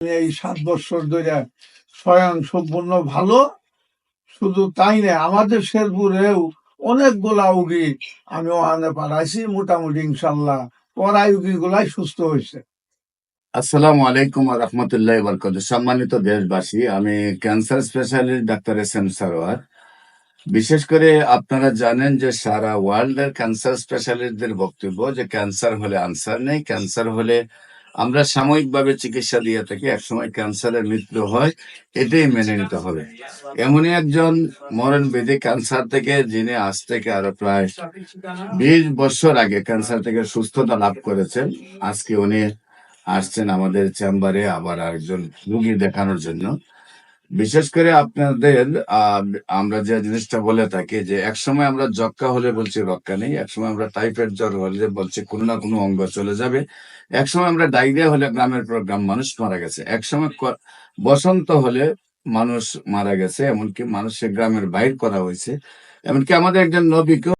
এই 7 বছর ধরে স্বয়ং সম্পূর্ণ ভালো। শুধু তাই না, আমাদের শেরপুরেও অনেকগুলা উগি আমি ওখানে পাঠাইছি, মোটামুটি ইনশাল্লাহ পড়াই উগি গুলাই সুস্থ হয়েছে। আসসালামু আলাইকুম ওয়া রাহমাতুল্লাহি ওয়া বারাকাতুহু। সম্মানিত দেশবাসী, আমি cancer specialist doctor SM. Sarwar. বিশেষ করে আপনারা জানেন যে সারা ওয়ার্ল্ডের ক্যান্সার স্পেশালিস্টদের বক্তব্য যে ক্যান্সার হলে আনসার নেই, ক্যান্সার হলে আমরা সাময়িকভাবে চিকিৎসা দিয়ে থাকি, একসময় ক্যান্সারের মৃত্যু হয়, এটাই মেনে নিতে হবে। এমনই একজন মরণ ব্যাধি ক্যান্সার থেকে, যিনি আজ থেকে আরো প্রায় 20 বছর আগে ক্যান্সার থেকে সুস্থতা লাভ করেছেন। আজকে উনি আসছেন আমাদের চেম্বারে আবার একজন রুগী দেখানোর জন্য। বিশেষ করে আপনাদের আমরা যে জিনিসটা বলে থাকি যে একসময় আমরা যক্কা হলে বলছি রক্ষা নেই, একসময় আমরা টাইফয়েড জ্বর হলে বলছি কোনো না কোনো অঙ্গ চলে যাবে, একসময় আমরা ডায়রিয়া হলে গ্রামের পর গ্রাম মানুষ মারা গেছে, একসময় বসন্ত হলে মানুষ মারা গেছে, এমনকি মানুষের গ্রামের বাইর করা হয়েছে, এমনকি আমাদের একজন নবীকে